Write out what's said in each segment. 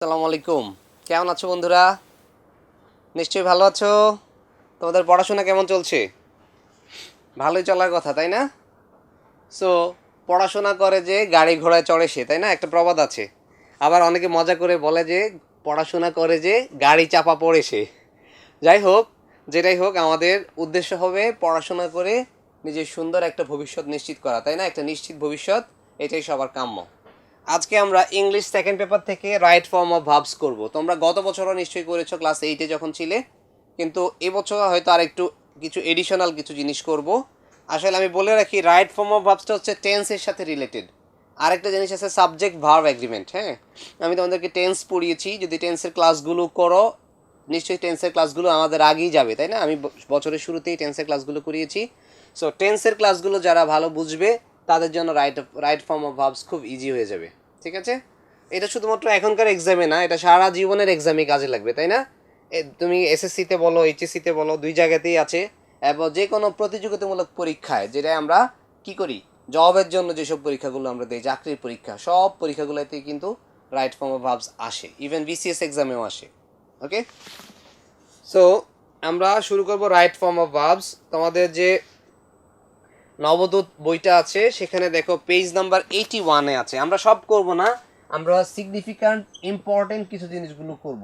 আসসালামু আলাইকুম। কেমন আছো বন্ধুরা? নিশ্চয়ই ভালো আছো। তোমাদের পড়াশোনা কেমন চলছে? ভালোই চলার কথা, তাই না? সো পড়াশোনা করে যে গাড়ি ঘোড়ায় চড়ে সে, তাই না? একটা প্রবাদ আছে। আবার অনেকে মজা করে বলে যে পড়াশোনা করে যে গাড়ি চাপা পড়ে সে। যাই হোক, যেটাই হোক, আমাদের উদ্দেশ্য হবে পড়াশোনা করে নিজের সুন্দর একটা ভবিষ্যৎ নিশ্চিত করা, তাই না? একটা নিশ্চিত ভবিষ্যৎ, এটাই সবার কাম্য। আজকে আমরা ইংলিশ সেকেন্ড পেপার থেকে রাইট ফর্ম অফ ভার্বস করব। তোমরা গত বছরও নিশ্চয়ই করেছো ক্লাস 8-এ যখন ছিলে, কিন্তু এবছর হয়তো আর একটু কিছু এডিশনাল কিছু জিনিস করব। আসলে আমি বলে রাখি, রাইট ফর্ম অফ ভার্বসটা হচ্ছে টেন্সের সাথে রিলেটেড। আরেকটা জিনিস আছে সাবজেক্ট ভার্ব এগ্রিমেন্ট। হ্যাঁ, আমি তোমাদেরকে টেন্স পড়িয়েছি, যদি টেন্সের ক্লাসগুলো করো নিশ্চয়ই টেন্সের ক্লাসগুলো আমাদের আগেই যাবে, তাই না? আমি বছরের শুরুতেই টেন্সের ক্লাসগুলো করিয়েছি। সো টেন্সের ক্লাসগুলো যারা ভালো বুঝবে তাদের জন্য রাইট ফর্ম অফ ভার্বস খুব ইজি হয়ে যাবে। ঠিক আছে? এটা শুধুমাত্র এখনকার এক্সামে না, এটা সারা জীবনের এক্সামে কাজে লাগবে, তাই না? তুমি এসএসসিতে বলো, এইচএসসিতে বলো, দুই জায়গাতেই আছে। এবং যে কোনো প্রতিযোগিতামূলক পরীক্ষায়, যেটা আমরা কি করি, জবের জন্য যেসব পরীক্ষাগুলো আমরা দিই, চাকরির পরীক্ষা, সব পরীক্ষাগুলোতেই কিন্তু রাইট ফর্ম অফ ভার্বস আসে, ইভেন বিসিএস এক্সামেও আসে। ওকে, সো আমরা শুরু করব রাইট ফর্ম অফ ভার্বস। তোমাদের যে নবদূত বইটা আছে সেখানে দেখো পেজ নাম্বার 81-এ আছে। আমরা সব করব না, আমরা সিগনিফিক্যান্ট ইম্পর্টেন্ট কিছু জিনিসগুলো করব,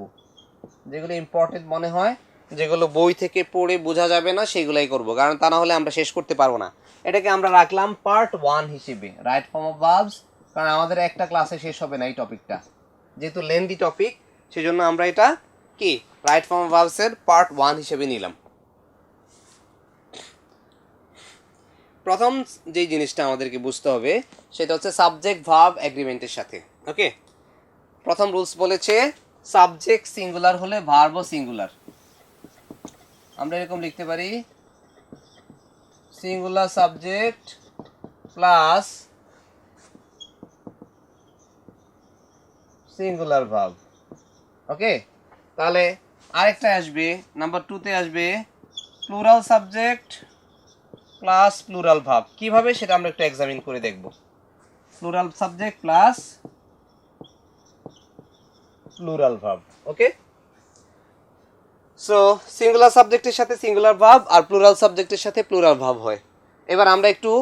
যেগুলো ইম্পর্টেন্ট মনে হয়, যেগুলো বই থেকে পড়ে বোঝা যাবে না, সেগুলাই করব, কারণ তা না হলে আমরা শেষ করতে পারবো না। এটাকে আমরা রাখলাম পার্ট 1 হিসেবে, রাইট ফর্ম অফ ভার্বস, কারণ আমাদের একটা ক্লাসে শেষ হবে না এই টপিকটা, যেহেতু লেন্দি টপিক, সেজন্য আমরা এটা কি রাইট ফর্ম অফ ভার্বসের পার্ট 1 হিসেবে নিলাম। প্রথম যেই জিনিসটা আমাদেরকে বুঝতে হবে সেটা হচ্ছে সাবজেক্ট ভার্ব এগ্রিমেন্টের সাথে। ওকে, প্রথম রুলস বলেছে সাবজেক্ট সিঙ্গুলার হলে ভার্বও সিঙ্গুলার। আমরা এরকম লিখতে পারি, singular subject plus singular verb. Okay, তাহলে আরেকটা আসবে, নাম্বার 2-তে আসবে plural subject plus plural verb. কিভাবে সেটা আমরা একটু এক্সামিন করে দেখব। Plural subject plus plural verb. Okay, so singular সাবজেক্টের সাথে সিঙ্গুলার ভার্ব আর প্লুরাল সাবজেক্টের সাথে প্লুরাল ভার্ব হয়। এবার আমরা একটু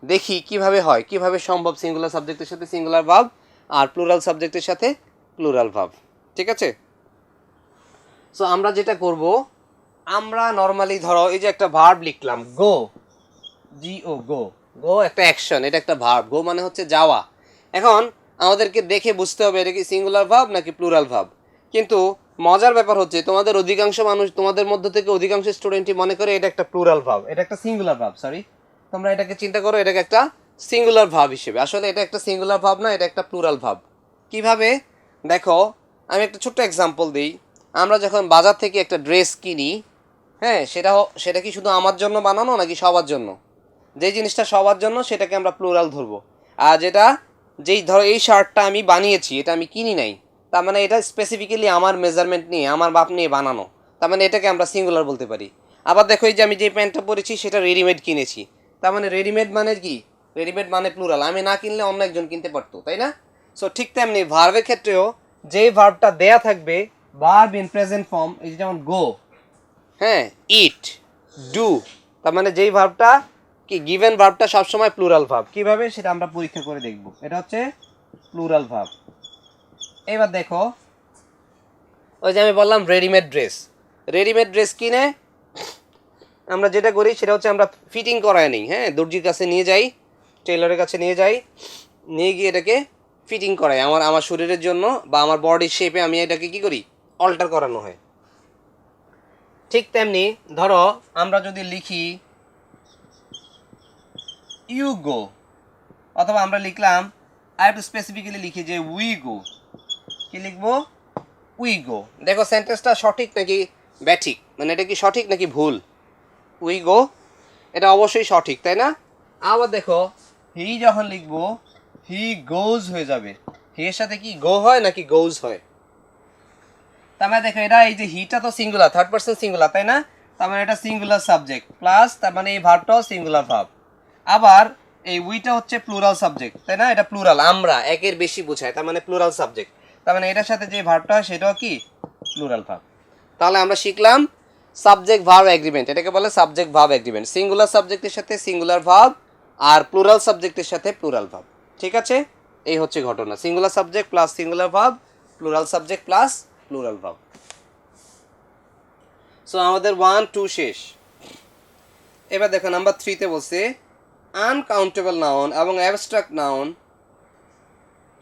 দেখি কিভাবে হয়, কিভাবে সম্ভব সিঙ্গুলার সাবজেক্টের সাথে সিঙ্গুলার ভার্ব আর প্লুরাল সাবজেক্টের সাথে প্লুরাল ভার্ব। ঠিক আছে? সো আমরা যেটা করব, আমরা নর্মালি ধরো এই যে একটা ভার্ব লিখলাম, গো, জিও, গো। গো একটা অ্যাকশন, এটা একটা ভার্ব। গো মানে হচ্ছে যাওয়া। এখন আমাদেরকে দেখে বুঝতে হবে এটা কি সিঙ্গুলার ভার্ব নাকি প্লুরাল ভার্ব। কিন্তু মজার ব্যাপার হচ্ছে তোমাদের অধিকাংশ মানুষ, তোমাদের মধ্য থেকে অধিকাংশ স্টুডেন্টই মনে করে এটা একটা প্লুরাল ভার্ব, এটা একটা সিঙ্গুলার ভার্ব। সরি, তোমরা এটাকে চিন্তা করো এটাকে একটা সিঙ্গুলার ভার্ব হিসেবে। আসলে এটা একটা সিঙ্গুলার ভার্ব না, এটা একটা প্লুরাল ভার্ব। কিভাবে দেখো, আমি একটা ছোট্ট এক্সাম্পল দিই। আমরা যখন বাজার থেকে একটা ড্রেস কিনি, হ্যাঁ, সেটা কি শুধু আমার জন্য বানানো নাকি সবার জন্য? যেই জিনিসটা সবার জন্য সেটাকে আমরা প্লুরাল ধরবো। আর যেই ধরো এই শার্টটা আমি বানিয়েছি, এটা আমি কিনি নাই, তার মানে এটা স্পেসিফিক্যালি আমার মেজারমেন্ট নিয়ে, আমার মাপ নিয়ে বানানো, তার মানে এটাকে আমরা সিঙ্গুলার বলতে পারি। আবার দেখো এই যে আমি যে প্যান্টটা পরেছি সেটা রেডিমেড কিনেছি, তার মানে রেডিমেড মানে কি, রেডিমেড মানে প্লুরাল, আমি না কিনলে অন্য একজন কিনতে পারতো, তাই না? সো ঠিক তেমনি ভার্বের ক্ষেত্রেও যেই ভার্বটা দেয়া থাকবে, ভার্ব ইন প্রেজেন্ট ফর্ম, এই যে যেমন গো, হ্যাঁ, ইট, ডু, তার মানে যেই ভার্বটা কি গিভেন ভার্বটা সবসময় প্লুরাল ভার্ব। কিভাবে সেটা আমরা পরীক্ষা করে দেখব। এটা হচ্ছে প্লুরাল ভার্ব। এবার দেখো, ওই যে আমি বললাম রেডিমেড ড্রেস, রেডিমেড ড্রেস কিনে আমরা যেটা করি সেটা হচ্ছে আমরা ফিটিং করায় নিই। হ্যাঁ, দর্জির কাছে নিয়ে যাই, টেলরের কাছে নিয়ে যাই, নিয়ে গিয়ে এটাকে ফিটিং করাই আমার শরীরের জন্য বা আমার বডির শেপে আমি এটাকে কি করি, অল্টার করানো হয়। ঠিক তেমনি ধরো আমরা যদি লিখি ইউ গো, অথবা আমরা লিখলাম আর একটু স্পেসিফিক্যালি লিখি যে উই গো, কি লিখবো, উই গো। দেখো সেন্টেন্সটা সঠিক নাকি ব্যাঠিক, মানে এটা কি সঠিক নাকি ভুল? উই গো, এটা অবশ্যই সঠিক, তাই না? আবার দেখো হি যখন লিখবো, হি গোজ হয়ে যাবে। হি এর সাথে কি গো হয় নাকি গোজ হয়? তার মানে দেখো এটা, এই যে হিটা তো সিঙ্গুলার, থার্ড পারসন সিঙ্গুলার, তাই না? তার মানে এটা সিঙ্গুলার সাবজেক্ট প্লাস, তার মানে এই ভার্বটাও সিঙ্গুলার ভার্ব। আবার এই উইটা হচ্ছে প্লুরাল সাবজেক্ট, তাই না? এটা প্লুরাল, আমরা, একের বেশি বোঝায়, তার মানে প্লুরাল সাবজেক্ট। তার মানে এটার সাথে যে ভার্বটা হয় সেটাও কি প্লুরাল ভার্ব। তাহলে আমরা শিখলাম সাবজেক্ট ভার্ব এগ্রিমেন্ট, এটাকে বলে সাবজেক্ট ভার্ব এগ্রিমেন্ট, সিঙ্গুলার সাবজেক্টের সাথে সিঙ্গুলার ভার্ব আর প্লুরাল সাবজেক্টের সাথে প্লুরাল ভার্ব। ঠিক আছে, এই হচ্ছে ঘটনা, singular subject plus singular verb, plural subject plus plural verb. So আমাদের 1 2 শেষ। এবার দেখো নাম্বার 3 তে বলছে আনকাউন্টেবল নাউন এবং অ্যাবস্ট্রাক্ট নাউন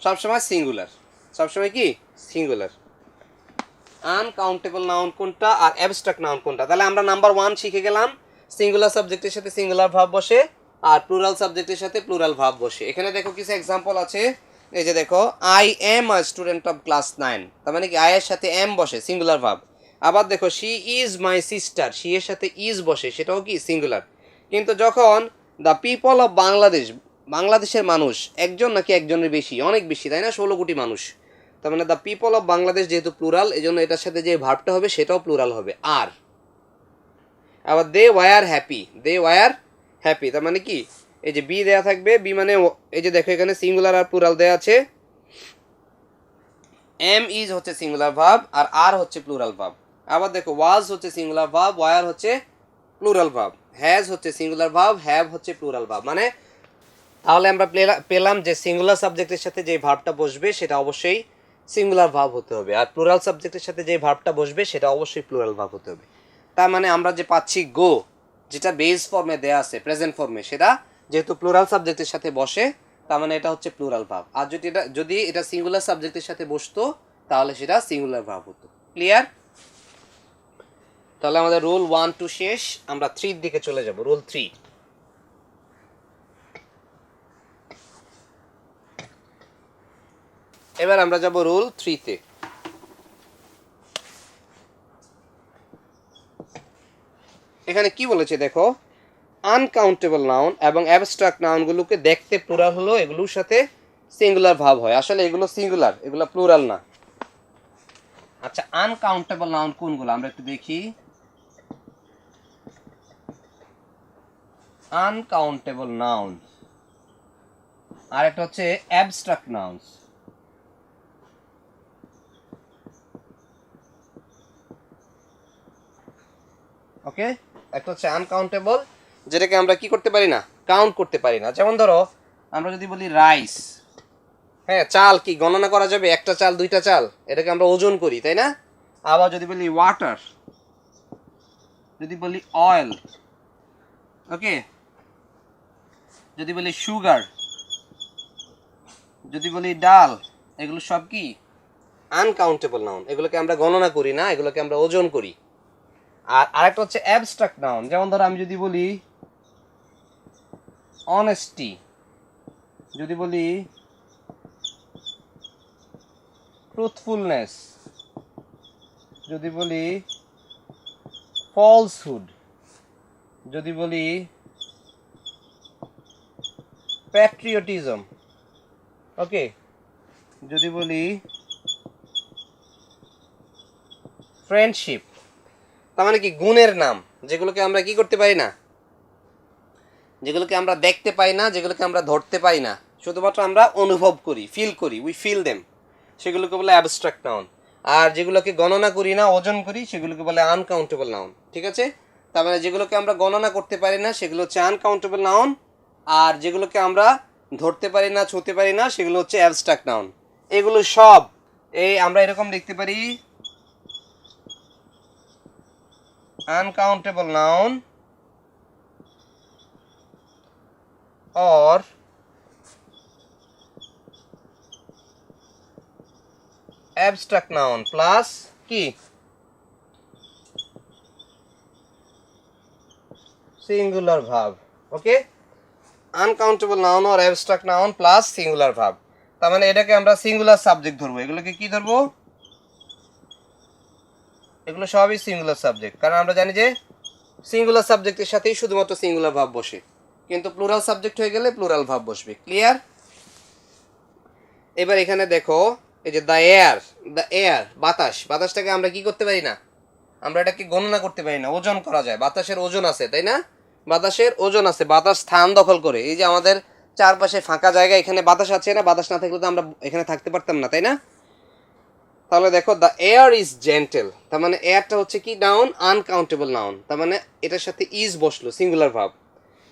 সবসময় সিঙ্গুলার, সবসময় কি সিঙ্গুলার। আনকাউন্টেবল নাউন কোনটা আর অ্যাবস্ট্রাক্ট নাউন কোনটা? তাহলে আমরা নাম্বার 1 শিখে গেলাম সিঙ্গুলার সাবজেক্টের সাথে সিঙ্গুলার ভার্ব বসে আর প্লুরাল সাবজেক্টের সাথে প্লুরাল ভার্ব বসে। এখানে দেখো কিছু এক্সাম্পল আছে, এই যে দেখো I am a student of class 9, তার মানে কি আই এর সাথে এম বসে সিঙ্গুলার ভার্ব। আবার দেখো she is my sister, she এর সাথে ইজ বসে, সেটাও কি সিঙ্গুলার। কিন্তু যখন দ্য পিপল অফ বাংলাদেশ, বাংলাদেশের মানুষ একজন নাকি একজনের বেশি, অনেক বেশি তাই না, 16 কোটি মানুষ, তার মানে দ্য পিপল অফ বাংলাদেশ যেহেতু প্লুরাল এই জন্য এটার সাথে যে ভার্বটা হবে সেটাও প্লুরাল হবে আর। আবার they were happy, they were happy, তার মানে কি এই যে বি দেয়া থাকবে, বি মানে এই যে দেখো এখানে সিঙ্গুলার আর প্লুরাল দেয়া আছে, এম ইজ হচ্ছে সিঙ্গুলার ভার্ব আর আর হচ্ছে প্লুরাল ভার্ব। আবার দেখো ওয়াজ হচ্ছে সিঙ্গুলার ভার্ব, ওয়ার হচ্ছে প্লুরাল ভার্ব, হ্যাজ হচ্ছে সিঙ্গুলার ভার্ব, হ্যাভ হচ্ছে প্লুরাল ভার্ব। মানে তাহলে আমরা পেলাম যে সিঙ্গুলার সাবজেক্টের সাথে যে ভার্বটা বসবে সেটা অবশ্যই সিঙ্গুলার ভার্ব হতে হবে, আর প্লুরাল সাবজেক্টের সাথে যে ভার্বটা বসবে সেটা অবশ্যই প্লুরাল ভার্ব হতে হবে। তার মানে আমরা যে পাচ্ছি গো, যেটা বেস ফর্মে দেয়া আছে প্রেজেন্ট ফর্মে, সেটা যেহেতু প্লুরাল সাবজেক্টের সাথে বসে তার মানে এটা হচ্ছে প্লুরাল ভার্ব। আর যদি এটা সিঙ্গুলার সাবজেক্টের সাথে বসতো তাহলে সেটা সিঙ্গুলার ভার্ব হতো। ক্লিয়ার? তাহলে আমাদের রুল 1 2 শেষ, আমরা 3 দিকে চলে যাব। রুল 3, এবার আমরা যাব রুল 3 তে। এখানে কি বলেছে দেখো, আনকাউন্টেবল নাউন এবং অ্যাবস্ট্রাক্ট নাউনগুলোকে দেখতে প্লুরাল হলো এগুলোর সাথে সিঙ্গুলার ভার্ব হয়, আসলে এগুলো সিঙ্গুলার, এগুলো প্লুরাল না। আচ্ছা আনকাউন্টেবল নাউন কোনগুলো আমরা একটু দেখি। আনকাউন্টেবল নাউন আর একটা হচ্ছে অ্যাবস্ট্রাক্ট নাউনস। ওকে, একটা হচ্ছে আনকাউন্টেবল, যেটাকে আমরা কি করতে পারি না, কাউন্ট করতে পারি না। যেমন ধরো আমরা যদি বলি রাইস, হ্যাঁ চাল কি গণনা করা যাবে, একটা চাল দুইটা চাল, এটাকে আমরা ওজন করি তাই না। আবার যদি বলি ওয়াটার, যদি বলি অয়েল, ওকে, যদি বলি সুগার, যদি বলি ডাল, এগুলো সব কি আনকাউন্টেবল নাউন, এগুলোকে আমরা গণনা করি না, এগুলোকে আমরা ওজন করি। আর আরেকটা হচ্ছে অ্যাবস্ট্রাক্ট নাউন, যেমন ধরো আমি যদি বলি অনেস্টি, যদি বলি ট্রুথফুলনেস, যদি বলি ফলসহুড, যদি বলি প্যাট্রিয়টিজম, ওকে, যদি বলি ফ্রেন্ডশিপ, তার মানে কি গুণের নাম, যেগুলোকে আমরা কি করতে পারি না, যেগুলোকে আমরা দেখতে পাই না, যেগুলোকে আমরা ধরতে পাই না, শুধুমাত্র আমরা অনুভব করি, ফিল করি, উই ফিল দেম, সেগুলোকে বলে অ্যাবস্ট্রাক্ট নাউন। আর যেগুলোকে গণনা করি না, ওজন করি, সেগুলোকে বলে আনকাউন্টেবল নাউন। ঠিক আছে, তার মানে যেগুলোকে আমরা গণনা করতে পারি না সেগুলো হচ্ছে আনকাউন্টেবল নাউন, আর যেগুলোকে আমরা ধরতে পারি না, ছুঁতে পারি না, সেগুলো হচ্ছে অ্যাবস্ট্রাক্ট নাউন। এগুলো সব এই আমরা এরকম দেখতে পারি, uncountable noun or abstract noun plus কি singular verb। Okay, uncountable noun or abstract noun plus singular verb, তার মানে এটাকে আমরা সিঙ্গুলার সাবজেক্ট ধরবো। এগুলোকে কি ধরবো, এগুলো সবই সিঙ্গুলার সাবজেক্ট, কারণ আমরা জানি যে সিঙ্গুলার সাবজেক্টের সাথেই শুধুমাত্র সিঙ্গুলার ভার্ব বসে, কিন্তু প্লুরাল সাবজেক্ট হয়ে গেলে প্লুরাল ভার্ব বসবে। ক্লিয়ার? এবার এখানে দেখো এই যে দ্য এয়ার, বাতাস, বাতাসটাকে আমরা কি করতে পারি না, আমরা এটাকে গণনা করতে পারি না, ওজন করা যায়, বাতাসের ওজন আছে তাই না, বাতাসের ওজন আছে, বাতাস স্থান দখল করে। এই যে আমাদের চারপাশে ফাঁকা জায়গা, এখানে বাতাস আছে না, বাতাস না থাকলে তো আমরা এখানে থাকতে পারতাম না তাই না। তাহলে দেখো দ্য এয়ার ইজ জেন্টেল, তার মানে এয়ারটা হচ্ছে কি নাউন, আনকাউন্টেবল নাউন, তার মানে এটার সাথে ইজ বসলো, সিঙ্গুলার ভার্ব।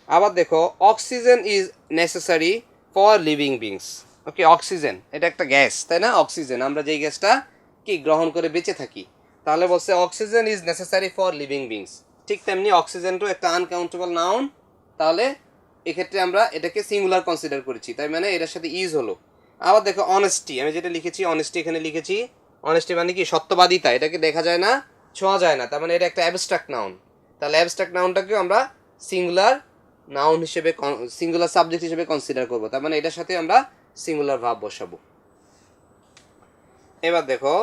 আবার দেখো oxygen is necessary for living beings. Okay, oxygen এটা একটা গ্যাস, তাই না? অক্সিজেন আমরা যেই গ্যাসটা কি গ্রহণ করে বেঁচে থাকি, তাহলে বলছে oxygen is necessary for living beings. ঠিক তেমনি অক্সিজেনটাও একটা আনকাউন্টেবল নাউন, তাহলে এক্ষেত্রে আমরা এটাকে সিঙ্গুলার কনসিডার করেছি, তাই মানে এটার সাথে ইজ হলো। আবার দেখো অনেস্টি, আমি যেটা লিখেছি অনেস্টি এখানে লিখেছি, অনেস্টি মানে কি সত্যবাদিতা, এটাকে দেখা যায় না, ছোঁয়া যায় না, তার মানে এটা একটা অ্যাবস্ট্রাক্ট নাউন। তাহলে অ্যাবস্ট্রাক্ট নাউনটাকেও আমরা সিঙ্গুলার নাউন হিসেবে, সিঙ্গুলার সাবজেক্ট হিসেবে কনসিডার করবো, তার মানে এটার সাথে আমরা সিঙ্গুলার ভার্ব বসাবো। এবার দেখো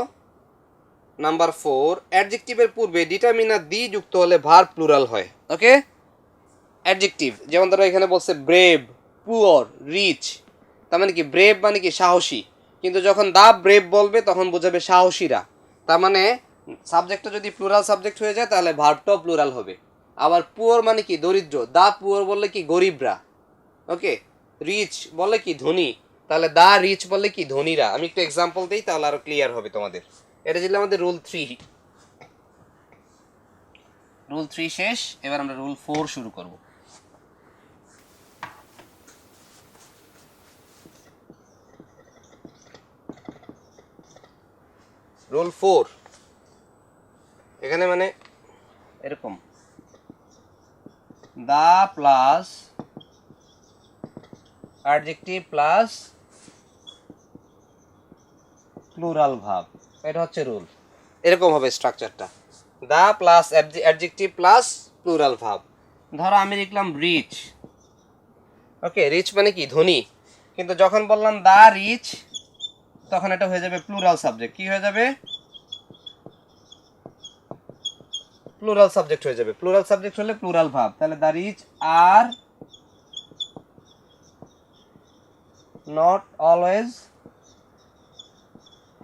নাম্বার 4, অ্যাডজেক্টিভের পূর্বে ডিটারমিনার দি যুক্ত হলে ভার্ব প্লুরাল হয়। ওকে, অ্যাডজেক্টিভ যেমন ধরো এখানে বলছে ব্রেভ, পুয়ার, রিচ, তার মানে কি ব্রেভ মানে কি সাহসী, কিন্তু যখন দা ব্রেভ বলবে তখন বোঝাবে সাহসীরা, তার মানে সাবজেক্টটা যদি প্লুরাল সাবজেক্ট হয়ে যায় তাহলে ভার্বটাও প্লুরাল হবে। আবার পুয়ার মানে কি দরিদ্র, দা পুয়ার বললে কি গরিবরা। ওকে, রিচ বলে কি ধনী, তাহলে দা রিচ বললে কি ধনীরা। আমি একটু এক্সাম্পল দিই তাহলে আরো ক্লিয়ার হবে তোমাদের। এটা ছিল আমাদের রুল 3। রুল 3 শেষ, এবার আমরা রুল 4 শুরু করব। রুল 4 এখানে মানে এরকম, the plus adjective plus plural verb, এটা হচ্ছে রুল। এরকম হবে স্ট্রাকচারটা, the plus adjective plus plural verb. ধরো আমি লিখলাম রিচ। ওকে, রিচ মানে কি ধনী, কিন্তু যখন বললাম দা রিচ তখন এটা হয়ে যাবে প্লুরাল সাবজেক্ট। কি হয়ে যাবে? প্লুরাল সাবজেক্ট হয়ে যাবে। প্লুরাল সাবজেক্ট হলে প্লুরাল ভার্ব, তাহলে the rich are not always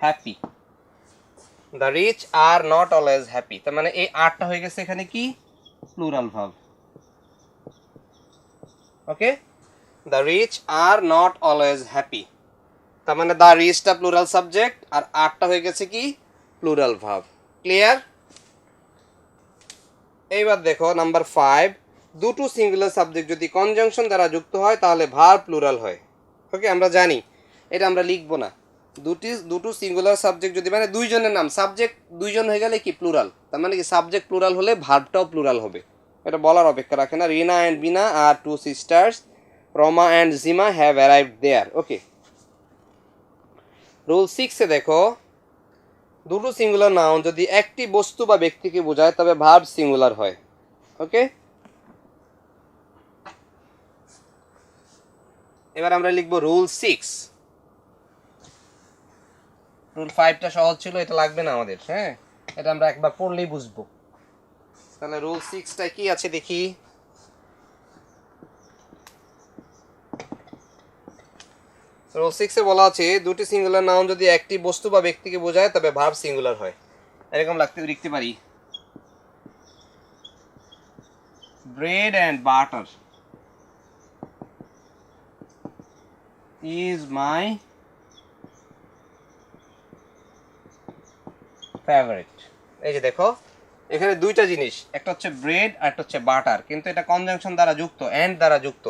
happy. The rich are not always happy, তার মানে এই আরটা হয়ে গেছে এখানে কি plural verb. Okay, the rich are not always happy, তার মানে দ্য রিচটা প্লুরাল সাবজেক্ট আর আরটা হয়ে গেছে কি প্লুরাল ভার্ব। ক্লিয়ার? এইবার দেখো নাম্বার 5, দুটো সিঙ্গুলার সাবজেক্ট যদি কনজাংশন দ্বারা যুক্ত হয় তাহলে ভার্ব প্লুরাল হয়। ওকে, আমরা জানি এটা, আমরা লিখবো না। দুটো সিঙ্গুলার সাবজেক্ট যদি মানে দুইজনের নাম, সাবজেক্ট দুইজন হয়ে গেলে কি প্লুরাল, তার মানে কি সাবজেক্ট প্লুরাল হলে ভার্বটাও প্লুরাল হবে। এটা বলার অপেক্ষা রাখে না। Rina and Bina are 2 sisters, Rama and Jima have arrived there. Okay, rule 6 দেখো দুটো সিঙ্গুলার নাউন যদি একটি বস্তু বা ব্যক্তিকে বোঝায় তবে ভার্ব সিঙ্গুলার হয়। ওকে, এবার আমরা লিখবো রুল 6। রুল 5টা সহজ ছিল, এটা লাগবে না আমাদের। হ্যাঁ, এটা আমরা একবার পড়লেই বুঝবো। তাহলে রুল 6টায় কি আছে দেখি। রুল 6-এ বলা আছে দুটি সিঙ্গুলার নাউন যদি একটি বস্তু বা ব্যক্তিকে বোঝায় তবে ভার্ব সিঙ্গুলার হয়। এরকম লিখতে পারি, bread and butter is my favourite. এই যে দেখো এখানে দুইটা জিনিস, একটা হচ্ছে ব্রেড আর একটা হচ্ছে বাটার, কিন্তু এটা কনজাংশন দ্বারা যুক্ত, অ্যান্ড দ্বারা যুক্ত,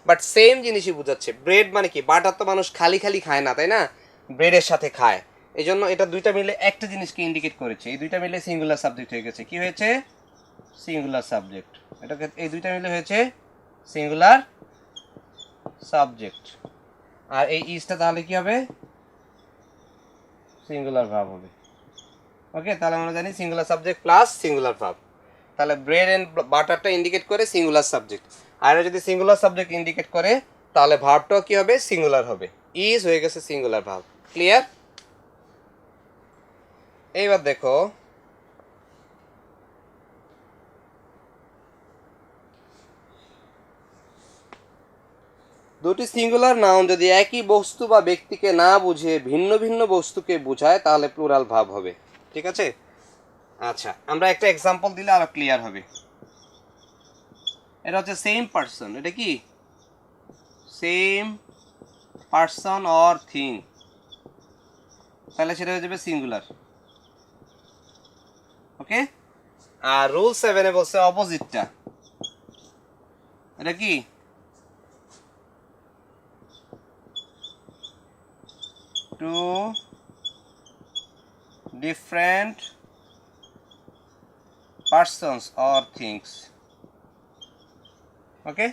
বাট সেম জিনিসই বোঝাচ্ছে। ব্রেড মানে কি, বাটার তো মানুষ খালি খালি খায় না, তাই না? ব্রেডের সাথে খায়, এই জন্য এটা দুইটা মিলে একটা জিনিসকে ইন্ডিকেট করেছে। এই দুইটা মিলে সিঙ্গুলার সাবজেক্ট হয়ে গেছে। কি হয়েছে? Singular subject. এটাকে এই দুইটা মিলে হয়েছে সিঙ্গুলার সাবজেক্ট, আর এই ইজটা তাহলে কি হবে? সিঙ্গুলার ভার্ব হবে। ওকে, তাহলে আমরা জানি singular subject plus singular verb, তাহলে ব্রেড এন্ড বাটারটা ইন্ডিকেট করে সিঙ্গুলার সাবজেক্ট, আর যদি সিঙ্গুলার সাবজেক্ট ইন্ডিকেট করে তাহলে ভার্বটাও কি হবে? সিঙ্গুলার হবে। ইজ হয়ে গেছে সিঙ্গুলার ভার্ব। ক্লিয়ার? এইবার দেখো দুটি সিঙ্গুলার নাউন যদি একই বস্তু বা ব্যক্তিকে না বুঝে ভিন্ন ভিন্ন বস্তুকে বোঝায় তাহলে প্লুরাল ভার্ব হবে। ঠিক আছে? আচ্ছা, আমরা একটা এক্সাম্পল দিলে আরো ক্লিয়ার হবে। এটা হচ্ছে সেম পারসন, এটা কি সেম পারসন অর থিং। তাহলে সেটা হয়ে যাবে সিঙ্গুলার। ওকে, আর রুল 7 এ বলছে অপোজিটটা, এটা কি two different persons or things. Okay,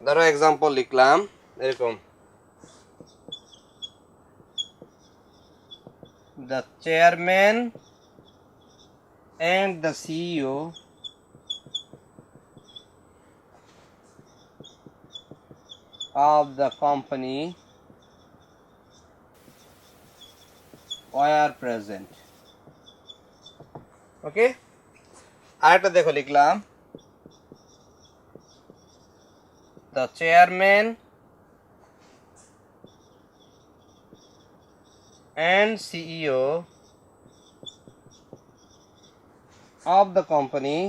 ধরো এক্সাম্পল লিখলাম এরকম, the chairman and the CEO of the company were present. Okay, আরেকটা দেখো লিখলাম, the chairman and CEO of the company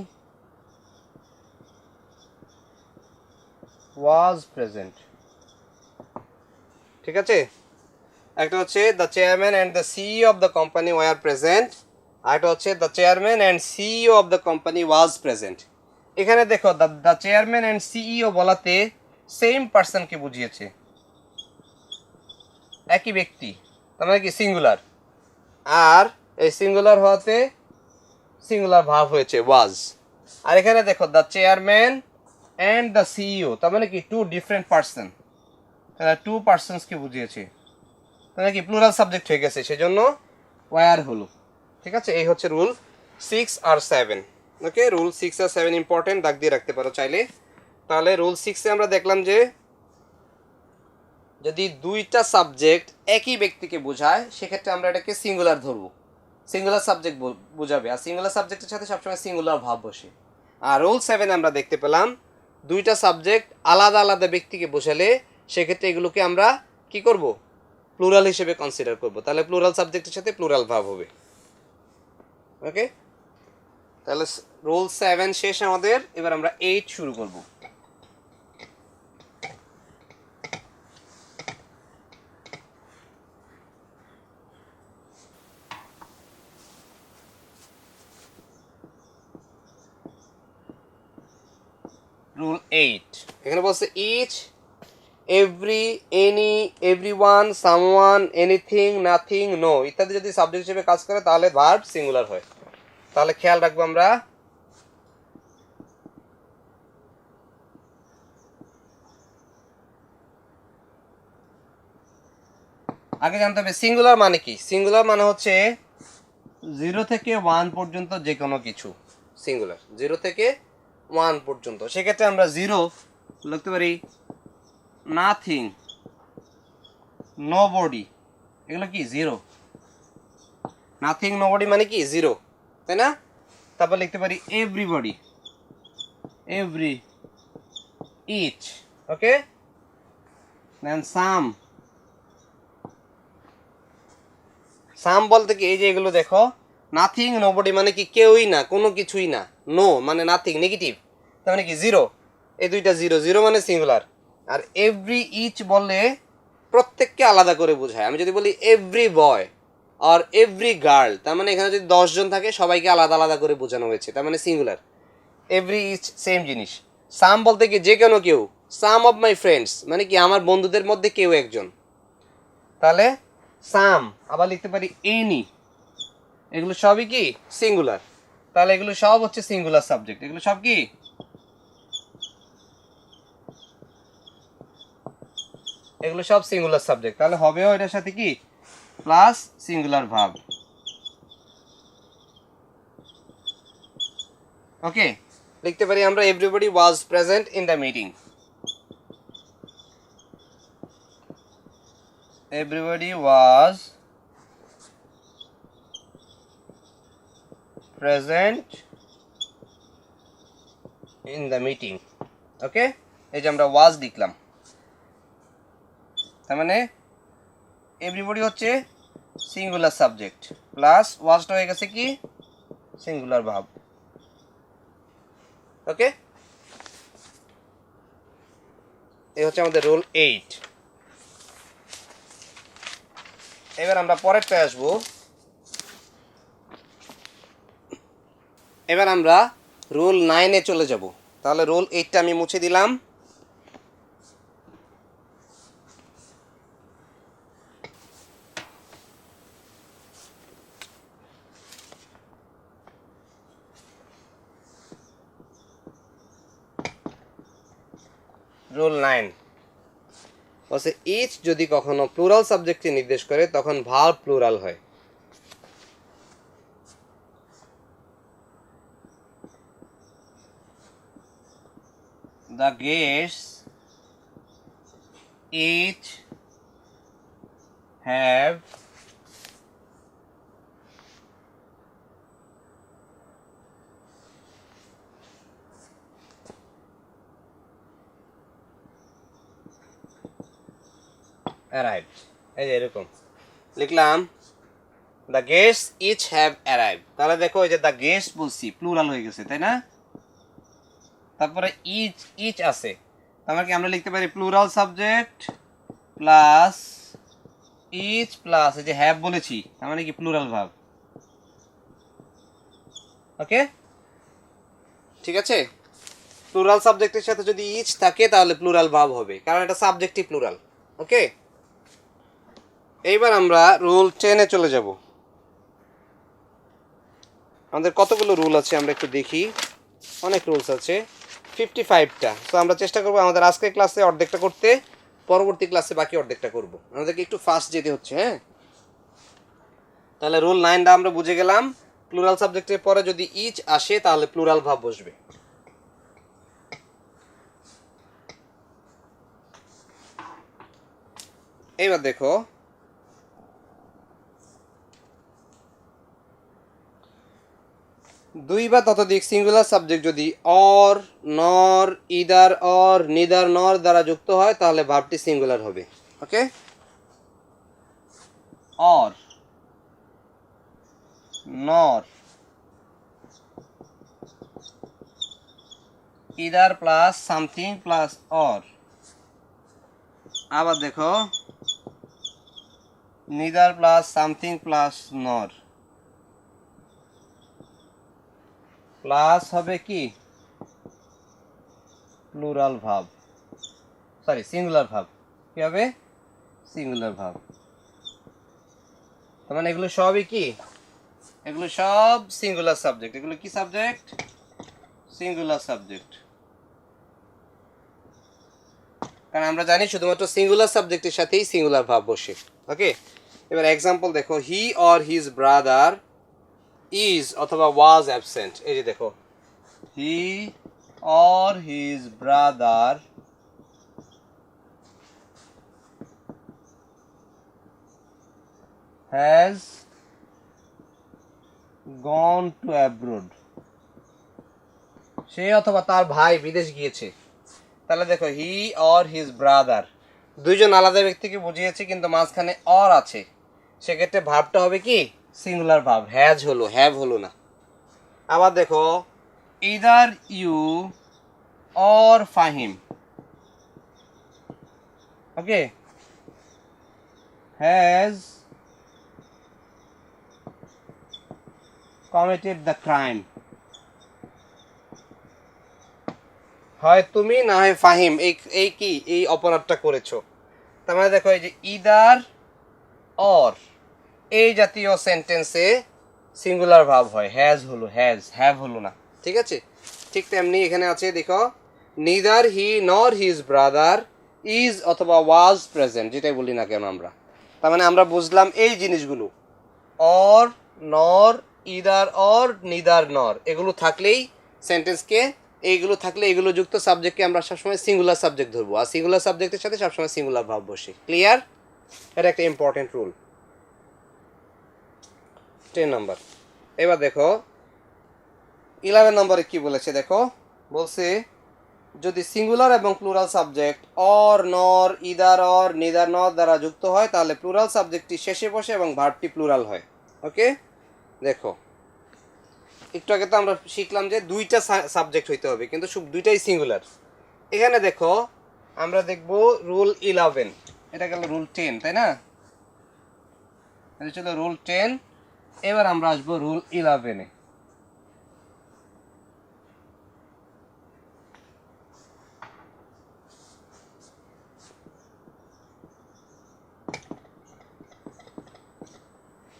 was present. ঠিক আছে, একটা হচ্ছে the chairman and the CEO of the company were present, আরেকটা হচ্ছে the chairman and CEO of the company was present. এখানে দেখো the chairman and CEO বলাতে same পারসনকে বুঝিয়েছে, একই ব্যক্তি, তার মানে কি সিঙ্গুলার, আর এই সিঙ্গুলার হওয়াতে সিঙ্গুলার ভার্ব হয়েছে ওয়াজ। আর এখানে দেখো the chairman and the CEO, তার মানে কি টু ডিফারেন্ট পার্সন, টু পার্সনসকে বুঝিয়েছে, তার মানে কি প্লুরাল সাবজেক্ট হয়ে গেছে, সেজন্য ওয়ার হলো। ঠিক আছে, এই হচ্ছে রুল 6 আর 7। ওকে, রুল 6 আর 7 ইম্পর্টেন্ট, দাগ দিয়ে রাখতে পারো চাইলে। তাহলে রুল 6-এ আমরা দেখলাম যে যদি দুইটা সাবজেক্ট একই ব্যক্তিকে বোঝায় সেক্ষেত্রে আমরা এটাকে সিঙ্গুলার ধরবো, সিঙ্গুলার সাবজেক্ট বোঝাবে, আর সিঙ্গুলার সাবজেক্টের সাথে সবসময় সিঙ্গুলার ভাব বসে। আর রুল 7 আমরা দেখতে পেলাম দুইটা সাবজেক্ট আলাদা আলাদা ব্যক্তিকে বোঝালে সেক্ষেত্রে এগুলোকে আমরা কি করব, প্লুরাল হিসেবে কনসিডার করব, তাহলে প্লুরাল সাবজেক্টের সাথে প্লুরাল ভাব হবে। ওকে, তাহলে রুল 7 শেষ আমাদের, এবার আমরা 8 শুরু করব। রুল 8 এখানে বলছে each, every, any, everyone, someone, anything, nothing, no ইত্যাদি যদি সাবজেক্ট হিসেবে কাজ করে তাহলে ভার্ব সিঙ্গুলার হয়। তাহলে খেয়াল রাখবো আমরা, আগে জানতে হবে সিঙ্গুলার মানে কি। সিঙ্গুলার মানে হচ্ছে 0 থেকে 1 পর্যন্ত যে কোনো কিছু সিঙ্গুলার, 0 থেকে 1 পর্যন্ত। সেক্ষেত্রে আমরা 0 লিখতে পারি, নাথিং, নোবডি, এগুলো কি 0, নাথিং নোবডি মানে কি 0, তাই না? তারপর লিখতে পারি এভরিবডি, এভরি, ইচ, ওকে, দেন সাম, সাম বলতে কি এই যে এগুলো দেখো, নাথিং নোবডি মানে কি কেউই না, কোনো কিছুই না, নো মানে নাথিং নেগেটিভ, তার মানে কি 0, এই দুইটা 0, 0 মানে সিঙ্গুলার। আর এভরি, ইচ বললে প্রত্যেককে আলাদা করে বোঝায়। আমি যদি বলি এভরি বয় আর এভরি গার্ল, তার মানে এখানে যদি 10 জন থাকে সবাইকে আলাদা আলাদা করে বোঝানো হয়েছে, তার মানে সিঙ্গুলার। এভরি, ইচ সেম জিনিস। সাম বলতে কি যে কোনো কেউ, সাম অফ মাই ফ্রেন্ডস মানে কি আমার বন্ধুদের মধ্যে কেউ একজন, তাহলে সাম। আবার লিখতে পারি এনি, এগুলো সবই কি সিঙ্গুলার, তাহলে এগুলো সব হচ্ছে সিঙ্গুলার সাবজেক্ট, এগুলো সব কি, এগুলো সব সিঙ্গুলার সাবজেক্ট। তাহলে হবেও এটার সাথে কি প্লাস সিঙ্গুলার ভার্ব। ওকে, লিখতে পারি আমরা everybody was present in the meeting, everybody was present in the meeting. ওকে, এই যে আমরা was লিখলাম, তার মানে এভরিবডি হচ্ছে সিঙ্গুলার সাবজেক্ট প্লাস ওয়াজটা হয়ে গেছে কি সিঙ্গুলার ভার্ব। ওকে, এই হচ্ছে আমাদের রুল 8। এবার আমরা পরেরটায় আসবো। এবার আমরা রুল 9-এ চলে যাব। তাহলে রুল 8টা আমি মুছে দিলাম। রুল 9 বলছে ইচ যদি কখনো প্লুরাল সাবজেক্টকে নির্দেশ করে তখন ভার্ব প্লুরাল হয়। The guests each have arrived। এই যে এরকম লিখলাম the guests each have arrived. তাহলে দেখো এই যে দ্য গেস্ট বলছি প্লুরাল হয়ে গেছে, তাই না? তারপরে ইচ ইচ আছে, তাহলে কি আমরা লিখতে পারি plural subject plus each plus এই যে হ্যাভ বলেছি, তার মানে কি প্লুরাল ভার্ব। ওকে, ঠিক আছে। প্লুরাল সাবজেক্টের সাথে যদি ইচ থাকে তাহলে প্লুরাল ভার্ব হবে, কারণ এটা সাবজেক্টই প্লুরাল। ওকে, এইবার আমরা রুল 10-এ চলে যাব। আমাদের কতগুলো রুল আছে আমরা একটু দেখি। অনেক রুলস আছে, 55টা। তো আমরা চেষ্টা করবো আমাদের আজকের ক্লাসে অর্ধেকটা করতে, পরবর্তী ক্লাসে বাকি অর্ধেকটা করব। আমাদেরকে একটু ফাস্ট যেতে হচ্ছে, হ্যাঁ। তাহলে রুল 9টা আমরা বুঝে গেলাম। প্লুরাল সাবজেক্টের পরে যদি ইচ আসে তাহলে প্লুরাল ভার্ব বসবে। এইবার দেখো, দুই বা ততোধিক সিঙ্গুলার সাবজেক্ট যদি অর, নর, ইদার অর, নিদার নর দ্বারা যুক্ত হয় তাহলে ভার্বটি সিঙ্গুলার হবে। ওকে, অর, নর, either plus something plus or. আবার দেখো নিদার প্লাস সামথিং প্লাস নর প্লাস হবে কি plural verb, sorry singular verb. কি হবে? Singular verb. তার মানে এগুলো সবই কি, এগুলো সব সিঙ্গুলার সাবজেক্ট। এগুলো কি সাবজেক্ট? Singular subject. কারণ আমরা জানি শুধুমাত্র সিঙ্গুলার সাবজেক্টের সাথেই সিঙ্গুলার ভার্ব বসে। ওকে, এবার এক্সাম্পল দেখো, he or his brother is অথবা ওয়াজ অ্যাবসেন্ট। এই যে দেখো, he or his brother has gone to abroad. সে অথবা তার ভাই বিদেশ গিয়েছে। তাহলে দেখো হি অর হিজ ব্রাদার, দুইজন আলাদা ব্যক্তিকে বুঝিয়েছে কিন্তু মাঝখানে অর আছে, সেক্ষেত্রে ভার্বটা হবে কি সিঙ্গুলার ভার্ব, হ্যাজ হলো, হ্যাভ হলো না। আবার দেখো either you or Fahim, okay, has committed the crime. হয় তুমি না হয় ফাহিম এই কি এই অপরাধটা করেছো। তার মানে দেখো এই যে ইদার অর এই জাতীয় সেন্টেন্সে সিঙ্গুলার ভার্ব হয়, হ্যাজ হলো, হ্যাজ, হ্যাভ হলো না। ঠিক আছে, ঠিক তেমনি এখানে আছে দেখো, নিদার হি নর হিজ ব্রাদার ইজ অথবা ওয়াজ প্রেজেন্ট, যেটাই বলি না কেন আমরা। তার মানে আমরা বুঝলাম এই জিনিসগুলো, অর, নর, ইদার অর, নিদার নর, এগুলো থাকলেই সেন্টেন্সকে, এইগুলো থাকলে এগুলো যুক্ত সাবজেক্টকে আমরা সবসময় সিঙ্গুলার সাবজেক্ট ধরবো, আর সিঙ্গুলার সাবজেক্টের সাথে সবসময় সিঙ্গুলার ভার্ব বসে। ক্লিয়ার? এটা একটা ইম্পর্টেন্ট রুল। 10 নম্বর। এবার দেখো 11 নম্বরে কি বলেছে দেখো, বলছে যদি সিঙ্গুলার এবং প্লুরাল সাবজেক্ট অর, নর, ইদার অর, নিদার নর দ্বারা যুক্ত হয় তাহলে প্লুরাল সাবজেক্টটি শেষে বসে এবং ভার্বটি প্লুরাল হয়। ওকে, দেখো একটু আগে তো আমরা শিখলাম যে দুইটা সাবজেক্ট হইতে হবে, কিন্তু দুইটাই সিঙ্গুলার। এখানে দেখো আমরা দেখব রুল 11, এটা গেল রুল 10, তাই না? এটা ছিল রুল 10। এবার আমরা আসবো রুল 11-এ।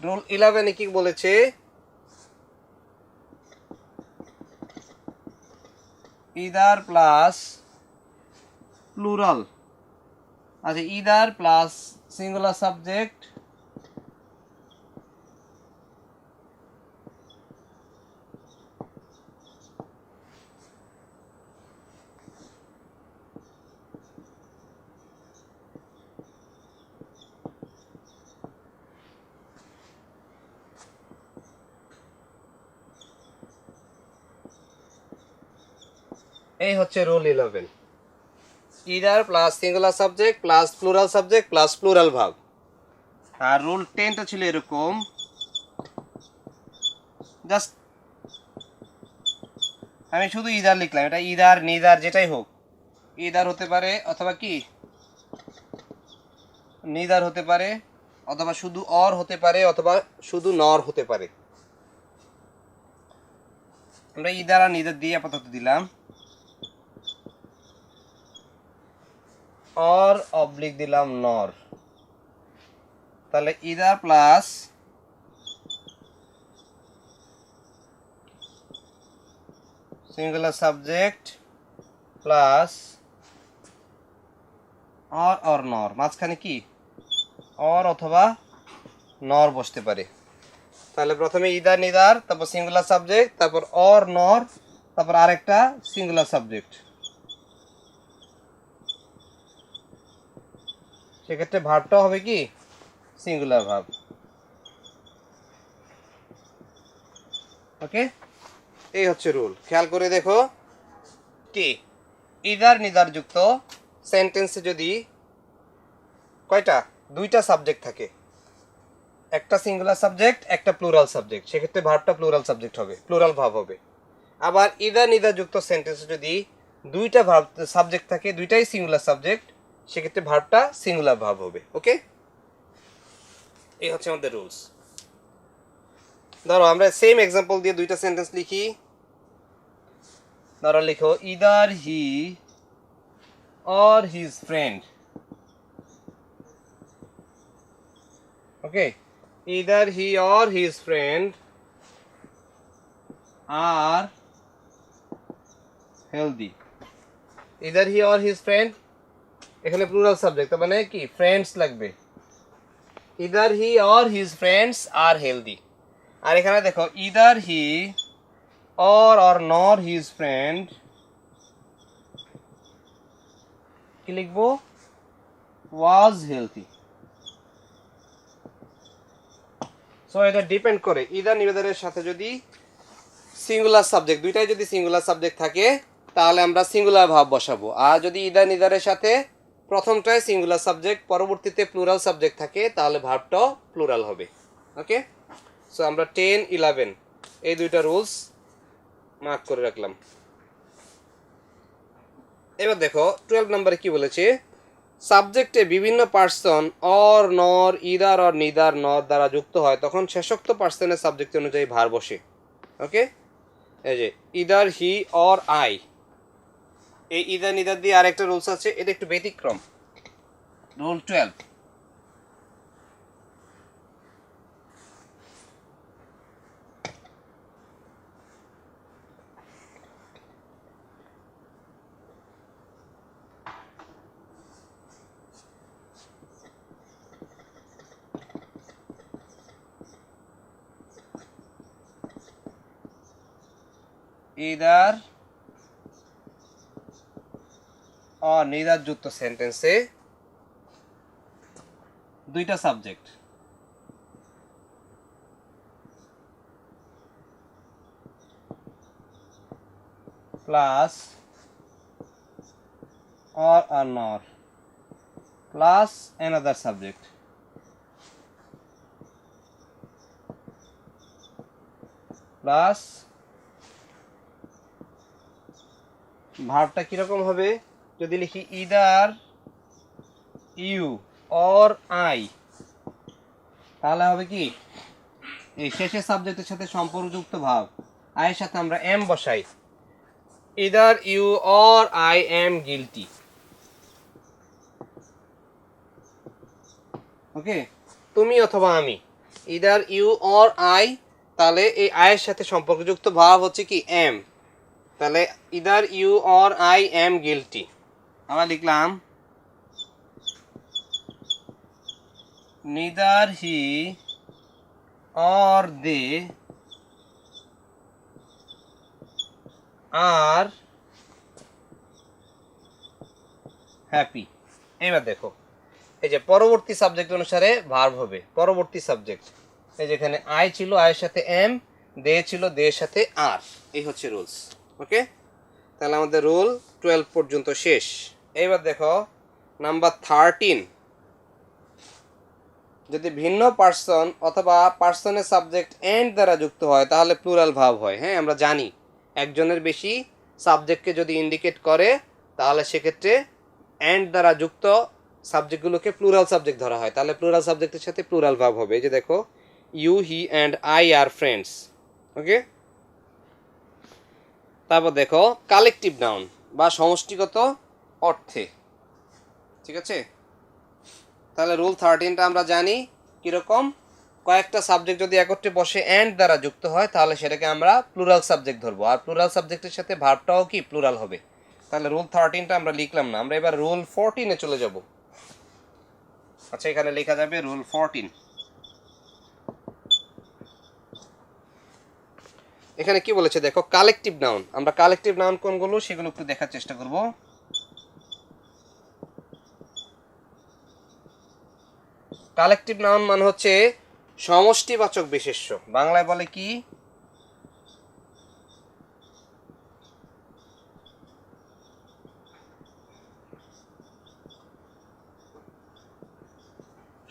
রুল 11-এ কি বলেছে? ইদার প্লাস প্লুরাল, আচ্ছা ইদার প্লাস সিঙ্গুলার সাবজেক্ট এই হচ্ছে rule 11। Either plus singular subject plus plural subject plus plural verb. আর রুল 10টা ছিল এরকম, জাস্ট আমি শুধু ইদার লিখলাম, এটা ইদার নিদার যেটাই হোক, ইদার হতে পারে অথবা কি নিদার হতে পারে, অথবা শুধু অর হতে পারে, অথবা শুধু নর হতে পারে। আমরা ইদার আর নিদার দিয়ে আপাতত দিলাম। অর অবলিক দিলাম নর, তাহলে either plus singular subject plus or নর, মাঝখানে কি অর অথবা নর বসতে পারে। তাহলে প্রথমে ইদার নিদার, তারপর সিঙ্গুলার সাবজেক্ট, তারপর অর নর, তারপর আরেকটা সিঙ্গুলার সাবজেক্ট। সেক্ষেত্রে ভার্বটা হবে কি সিঙ্গুলার ভার্ব। ওকে, এই হচ্ছে রুল। খেয়াল করে দেখো কি ইদার নিদার যুক্ত সেন্টেন্সে যদি কয়টা দুইটা সাবজেক্ট থাকে, একটা সিঙ্গুলার সাবজেক্ট একটা প্লুরাল সাবজেক্ট, সেক্ষেত্রে ভার্বটা প্লুরাল সাবজেক্ট হবে, প্লুরাল ভার্ব হবে। আবার ইদার নিদার যুক্ত সেন্টেন্সে যদি দুইটা ভার্ব সাবজেক্ট থাকে, দুইটাই সিঙ্গুলার সাবজেক্ট, সেক্ষেত্রে ভার্বটা সিঙ্গুলার ভার্ব হবে। ওকে, এই হচ্ছে আমাদের রুলস। ধরো আমরা সেম এক্সাম্পল দিয়ে দুইটা সেন্টেন্স লিখি। ধরো লিখো either he or his friend. Okay, either he or his friend are healthy. Either he or his friend, এখানে প্লুরাল সাবজেক্ট, তার মানে কি ফ্রেন্ডস লাগবে। Either he or his friends are healthy. আর এখানে দেখো either he or nor his friend, কি লিখবো ওয়াজ হেলদি। সো এটা ডিপেন্ড করে ইদার নিবেদনের সাথে যদি সিঙ্গুলার সাবজেক্ট, দুইটাই যদি সিঙ্গুলার সাবজেক্ট থাকে তাহলে আমরা সিঙ্গুলার ভাব বসাবো। আর যদি ইদার নিদারের সাথে প্রথমটায় সিঙ্গুলার সাবজেক্ট পরবর্তীতে প্লুরাল সাবজেক্ট থাকে তাহলে ভার্বটাও প্লুরাল হবে। ওকে, সো আমরা 10, 11 এই দুইটা রুলস মার্ক করে রাখলাম। এবার দেখো 12 নম্বরে কি বলেছে, সাবজেক্টে বিভিন্ন পার্সন অর নর ইদার অর নিদার নর দ্বারা যুক্ত হয় তখন শেষোক্ত পার্সনের সাবজেক্ট অনুযায়ী ভার বসে। ওকে, এই যে ইদার হি অর আই, এই ইদার নিদার দিয়ে আরেকটা রুলস আছে, এটা একটু ব্যতিক্রম, রুল 12। ইদার অর নিদার যুক্ত সেন্টেন্সে দুইটা সাবজেক্ট প্লাস অর আর নর প্লাস অ্যানাদার সাবজেক্ট প্লাস ভার্বটা কিরকম হবে, যদি লিখি ইদার ইউ অর আই, তাহলে হবে কি এই শেষের সাবজেক্টের সাথে সম্পর্কযুক্ত ভাব আই এর সাথে আমরা এম বসাই, either you or I am guilty. Okay, তুমি অথবা আমি, ইদার ইউ অর আই, তাহলে এই আয়ের সাথে সম্পর্কযুক্ত ভাব হচ্ছে কি এম, তাহলে either you or I am guilty. আমরা লিখলাম neither he or they are happy। এবার দেখো এই যে পরবর্তী সাবজেক্ট অনুসারে ভার্ব হবে, পরবর্তী সাবজেক্ট এই যেখানে আই ছিল আয়ের সাথে এম, দে ছিল দে এর সাথে আর, এই হচ্ছে রুলস। ওকে, তাহলে আমাদের রুল 12 পর্যন্ত শেষ। এইবার দেখো নাম্বার 13, যদি ভিন্ন পার্সন অথবা পার্সনের সাবজেক্ট এন্ড দ্বারা যুক্ত হয় তাহলে প্লুরাল ভাব হয়। হ্যাঁ, আমরা জানি একজনের বেশি সাবজেক্টকে যদি ইন্ডিকেট করে তাহলে সেক্ষেত্রে এন্ড দ্বারা যুক্ত সাবজেক্টগুলোকে প্লুরাল সাবজেক্ট ধরা হয়, তাহলে প্লুরাল সাবজেক্টের সাথে প্লুরাল ভাব হবে। এই যে দেখো you he and I are friends. Okay, তারপর দেখো কালেকটিভ নাউন বা সমষ্টিগত অর্থে। ঠিক আছে, তাহলে রুল 13টা আমরা জানি কীরকম, কয়েকটা সাবজেক্ট যদি একত্রে বসে অ্যান্ড দ্বারা যুক্ত হয় তাহলে সেটাকে আমরা প্লুরাল সাবজেক্ট ধরবো, আর প্লুরাল সাবজেক্টের সাথে ভার্বটাও কি প্লুরাল হবে। তাহলে রুল 13টা আমরা লিখলাম না, আমরা এবার রুল 14-এ চলে যাব। আচ্ছা, এখানে লেখা যাবে রুল 14। এখানে কি বলেছে দেখো, কালেকটিভ নাউন। আমরা কালেকটিভ নাউন কোনগুলো সেগুলো একটু দেখার চেষ্টা করব। কালেকটিভ নাউন মানে হচ্ছে সমষ্টিবাচক বিশেষ্য, বাংলায় বলে কি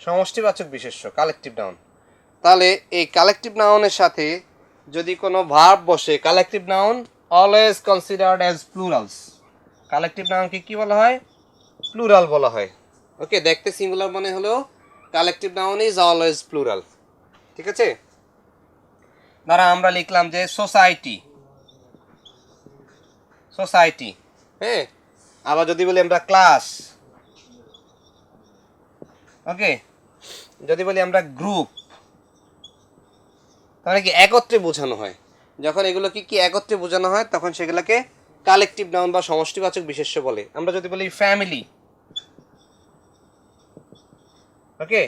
সমষ্টিবাচক বিশেষ্য, কালেকটিভ নাউন। তাহলে এই কালেকটিভ নাউনের সাথে যদি কোনো ভার্ব বসে, collective noun always considered as plurals. Collective নাউনকে কি বলা হয়? প্লুরাল বলা হয়। ওকে, দেখতে সিঙ্গুলার মনে হলেও collective noun is always plural. ঠিক আছে, ধরা আমরা লিখলাম যে সোসাইটি, সোসাইটি। হ্যাঁ, আবার যদি বলি আমরা ক্লাস, ওকে, যদি বলি আমরা গ্রুপ, তাহলে কি একত্রে বোঝানো হয়। যখন এগুলো কি একত্রে বোঝানো হয় তখন সেগুলোকে কালেকটিভ নাউন বা সমষ্টিবাচক বিশেষ্য বলে। আমরা যদি বলি ফ্যামিলি, ওকে,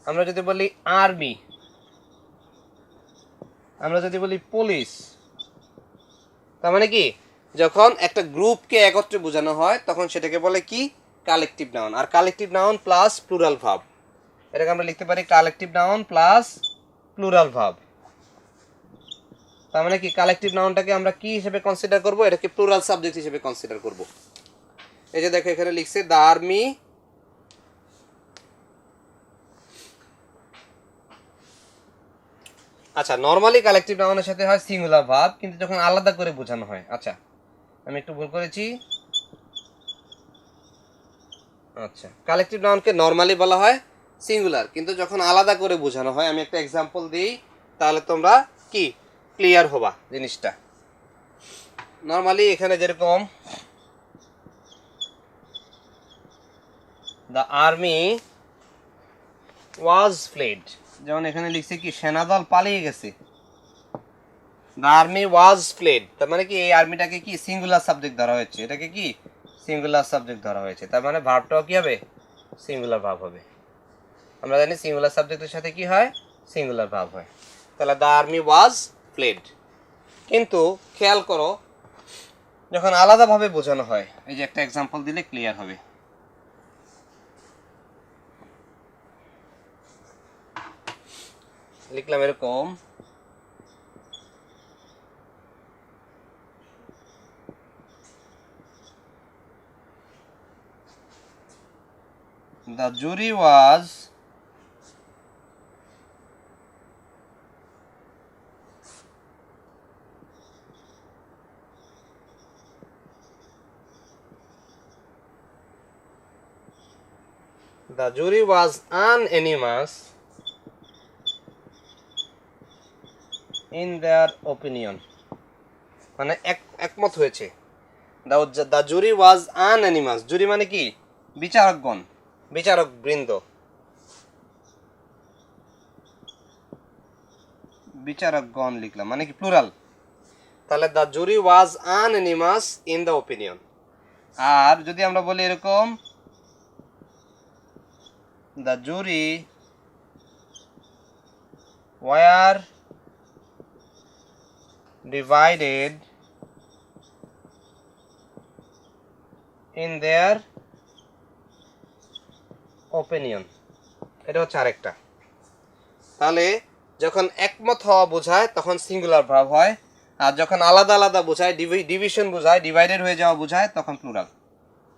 আমরা যদি বলি আর্মি, আমরা যদি বলি পুলিশ, তার মানে কি যখন একটা গ্রুপকে একত্রে বোঝানো হয় তখন সেটাকে বলে কি কালেকটিভ নাউন। আর কালেকটিভ নাউন প্লাস প্লুরাল ভাব, এটাকে আমরা লিখতে পারি কালেকটিভ নাউন প্লাস প্লুরাল ভাব। তার মানে কি কালেকটিভ নাউনটাকে আমরা কি হিসেবে কনসিডার করব? এটাকে প্লুরাল সাবজেক্ট হিসেবে কনসিডার করব। এই যে দেখো এখানে লিখছে দ্য আর্মি আচ্ছা, নরমালি কালেকটিভ নাউনের সাথে হয় সিঙ্গুলার ভার্ব, কিন্তু যখন আলাদা করে বোঝানো হয়, আচ্ছা আমি একটু ভুল করেছি। আচ্ছা, কালেকটিভ নাউনকে নরমালি বলা হয় সিঙ্গুলার, কিন্তু যখন আলাদা করে বোঝানো হয়, আমি একটা এক্সাম্পল দিই তাহলে তোমরা কি ক্লিয়ার হবা জিনিসটা। নরমালি এখানে যেরকম দ্য আর্মি ওয়াজ ফ্লেড, যেমন এখানে লিখছে কি সেনাদল পালিয়ে গেছে। দ্য আর্মি ওয়াজ ফ্লেড, তার মানে কি এই আর্মিটাকে কি সিঙ্গুলার সাবজেক্ট ধরা হয়েছে, এটাকে কি সিঙ্গুলার সাবজেক্ট ধরা হয়েছে, তার মানে ভার্বটাও কি হবে সিঙ্গুলার ভার্ব হবে। আমরা জানি সিঙ্গুলার সাবজেক্টের সাথে কি হয় সিঙ্গুলার ভার্ব হয়। তাহলে দ্য আর্মি ওয়াজ ফ্লেড। কিন্তু খেয়াল করো যখন আলাদাভাবে বোঝানো হয়, এই যে একটা এক্সাম্পল দিলে ক্লিয়ার হবে। লিখলাম এরকম, the jury was unanimous in their opinion, মানে একমত হয়েছে। দ্য জুরি ওয়াজ আনঅ্যানিমাস, জুরি মানে কি বিচারকগণ, বিচারক বৃন্দ, বিচারকগণ লিখলাম মানে কি প্লুরাল। তাহলে the jury was unanimous in the opinion. আর যদি আমরা বলি এরকম, the jury were divided in their opinion, এটা হচ্ছে আরেকটা। তাহলে যখন একমত হওয়া বোঝায় তখন সিঙ্গুলার ভার্ব হয়, আর যখন আলাদা আলাদা বোঝায়, ডিভিশন বোঝায়, ডিভাইডেড হয়ে যাওয়া বোঝায়, তখন প্লুরাল।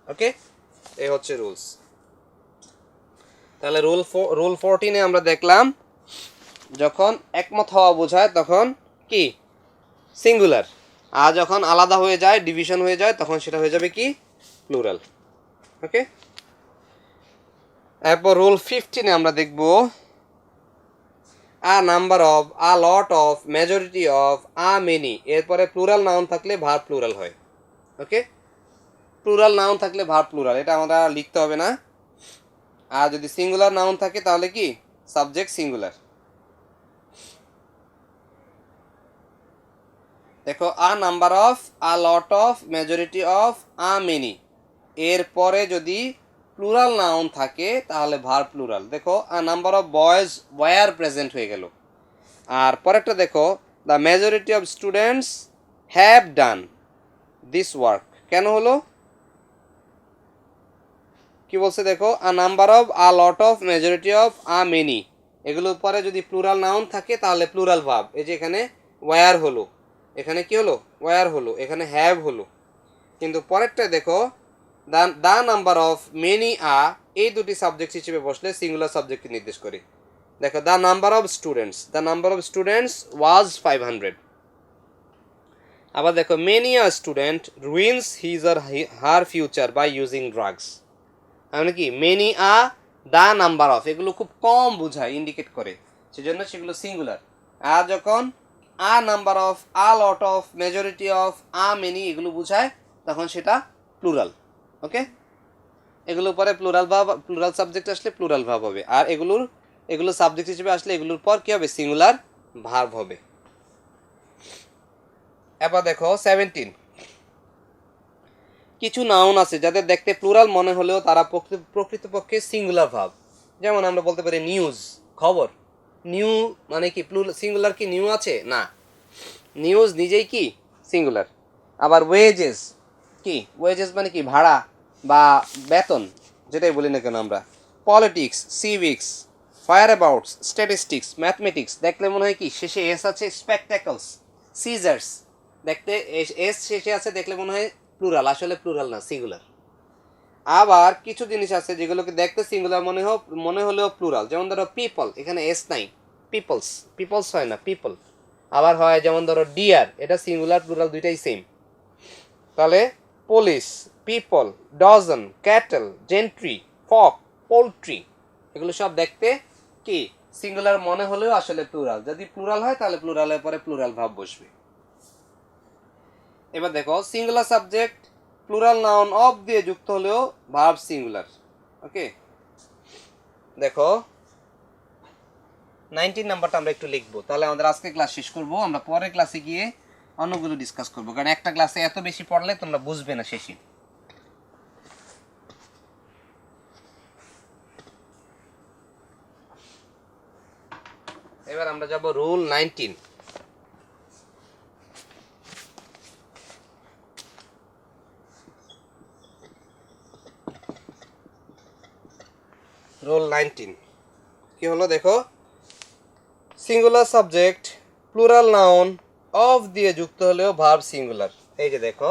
ওকে, এই হচ্ছে রুলস। তাহলে রুল 14-এ আমরা দেখলাম যখন একমত হওয়া বোঝায় তখন কি সিঙ্গুলার, আর যখন আলাদা হয়ে যায়, ডিভিশন হয়ে যায়, তখন সেটা হয়ে যাবে কি প্লুরাল। ওকে, এরপর রুল 15-এ আমরা দেখব আ number of, a lot of, majority of, a many, এরপরে প্লুরাল নাউন থাকলে ভার্ব প্লুরাল হয়। ওকে, প্লুরাল নাউন থাকলে ভার্ব প্লুরাল, এটা আমরা লিখতে হবে না। আর যদি সিঙ্গুলার নাউন থাকে তাহলে কি সাবজেক্ট সিঙ্গুলার। দেখো, আ number of, a lot of, majority of, a many, এরপরে যদি প্লুরাল নাউন থাকে তাহলে ভার্ব প্লুরাল। দেখো, আ number of boys were present হয়ে গেল। আর পরেরটা দেখো, the majority of students have done this work, কেন হলো কি বলছে দেখো, আ number of, a lot of, majority of, a many, এগুলোর পরে যদি প্লুরাল নাউন থাকে তাহলে প্লুরাল ভার্ব। এই যে এখানে ওয়ার হলো, এখানে কি হলো ওয়ার হলো, এখানে হ্যাভ হলো। কিন্তু পরেরটা দেখো, দ্য নাম্বার অফ, মেনি, আ, এই দুটি সাবজেক্ট হিসেবে বসলে সিঙ্গুলার সাবজেক্টকে নির্দেশ করে। দেখো, the number of students, the number of students was 500। আবার দেখো, many a student ruins his or her future by using drugs, মানে কি many, a, the number of, এগুলো খুব কম বোঝায়, ইন্ডিকেট করে, সেজন্য সেগুলো সিঙ্গুলার। আর যখন আ number of, a lot of, majority of, a many এগুলো বোঝায় তখন সেটা প্লুরাল। ওকে, এগুলোর পরে প্লুরাল ভার্ব, প্লুরাল সাবজেক্ট আসলে প্লুরাল ভার্ব হবে, আর এগুলো সাবজেক্ট হিসেবে আসলে এগুলোর পর কি হবে সিঙ্গুলার ভার্ব হবে। এবার দেখো 17, কিছু নাউন আছে যাদের দেখতে প্লুরাল মনে হলেও তারা প্রকৃতপক্ষে সিঙ্গুলার ভার্ব। যেমন আমরা বলতে পারি নিউজ, খবর। নিউ মানে কি সিঙ্গুলার কি নিউ আছে না, নিউজ নিজেই কি সিঙ্গুলার। আবার ওয়েজেস, কি ওয়েজেস মানে কি ভাড়া বা বেতন, যেটাই বলি না কেন আমরা। Politics, civics, fire abouts, statistics, mathematics, দেখলে মনে হয় কি শেষে এস আছে। স্পেকটাকলস, সিজার্স, দেখতে এস শেষে আছে, দেখলে মনে হয় প্লুরাল, আসলে প্লুরাল না, সিঙ্গুলার। আবার কিছু জিনিস আছে যেগুলোকে দেখতে সিঙ্গুলার মনে হলেও প্লুরাল, যেমন ধরো পিপল, এখানে এস নাই, পিপলস, পিপলস হয় না, পিপল। আবার হয় যেমন ধরো ডিয়ার, এটা সিঙ্গুলার প্লুরাল দুইটাই সেম। তাহলে police, people, dozen, cattle, gentry, folk, poultry, এগুলো সব দেখতে কি সিঙ্গুলার মনে হলেও আসলে প্লুরাল। যদি প্লুরাল হয় তাহলে প্লুরালের পরে প্লুরাল ভাব বসবে। এবার দেখো, singular subject plural noun of দিয়ে যুক্ত হলেও ভার্ব সিঙ্গুলার। ওকে, দেখো 19 নাম্বারটা আমরা একটু লিখবো, তাহলে আমাদের আজকে ক্লাস শেষ করব। আমরা পরের ক্লাসে গিয়ে অন্যগুলো ডিসকাস করবো, কারণ একটা ক্লাসে এত বেশি পড়লে তোমরা বুঝবে না শেষে। এবার আমরা যাব রুল 19। রুল 19 কি হলো দেখো, singular subject plural noun of দিয়ে যুক্ত হলেও ভার্ব সিঙ্গুলার। এই যে দেখো,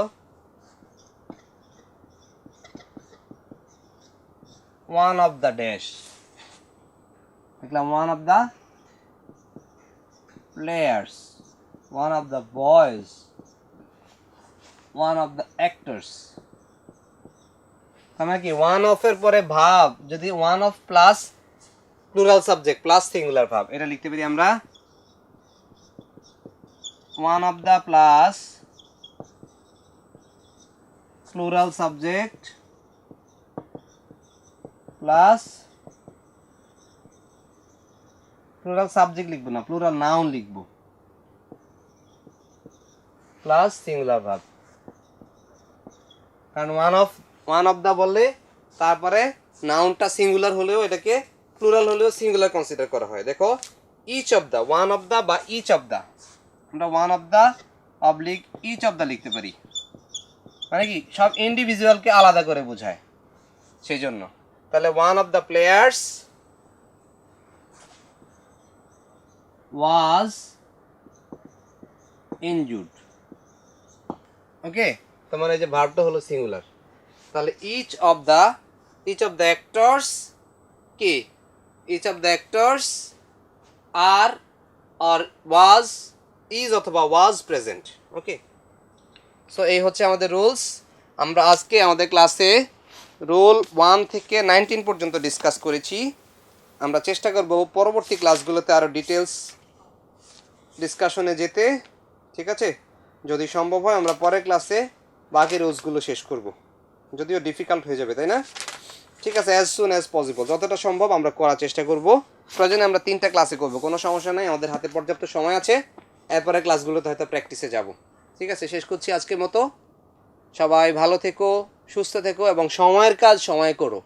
ওয়ান অফ দ্য ড্যাশ, দেখলাম one of the players, one of the boys, one of the actors. আমরা কি ওয়ান অফ এর পরে ভার্ব যদি one of plus plural subject plus singular verb, এটা লিখতে পারি আমরা one of the plus plural subject plus plural subject লিখবো না, প্লুরাল নাউন লিখবো, প্লাস সিঙ্গুলার ভার্ব। কারণ ওয়ান অফ দা বললে তারপরে নাউনটা সিঙ্গুলার হলেও এটাকে প্লুরাল হলেও সিঙ্গুলার কনসিডার করা হয়। দেখো each of the, one of the বা ইচ অফ দা, আমরা one of the oblique each of the লিখতে পারি, মানে কি সব ইন্ডিভিজুয়ালকে আলাদা করে বোঝায়, সেই জন্য। তাহলে one of the players was injured. Okay, তোমার এই যে ভার্বটা হলো সিঙ্গুলার। তাহলে ইচ অফ দ্য অ্যাক্টরস কি, each of the actors are or was, is অথবা ওয়াজ প্রেজেন্ট। ওকে, সো এই হচ্ছে আমাদের রুলস। আমরা আজকে আমাদের ক্লাসে রুল 1 থেকে 19 পর্যন্ত ডিসকাস করেছি। আমরা চেষ্টা করব পরবর্তী ক্লাসগুলোতে আরও ডিটেলস ডিসকাশনে যেতে, ঠিক আছে? যদি সম্ভব হয় আমরা পরের ক্লাসে বাকি রুলসগুলো শেষ করব, যদিও ডিফিকাল্ট হয়ে যাবে, তাই না? ঠিক আছে, অ্যাজ সুন অ্যাজ পসিবল, যতটা সম্ভব আমরা করার চেষ্টা করব। প্রয়োজনে আমরা 3টা ক্লাসে করব, কোনো সমস্যা নেই, আমাদের হাতে পর্যাপ্ত সময় আছে। এরপরে ক্লাসগুলোতে হয়তো প্র্যাকটিসে যাব। ঠিক আছে, শেষ করছি আজকের মতো। সবাই ভালো থেকো, সুস্থ থেকো এবং সময়ের কাজ সময় করো,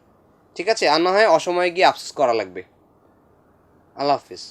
ঠিক আছে? আর না হয় অসময়ে গিয়ে আফসোস করা লাগবে। আল্লাহ হাফিজ।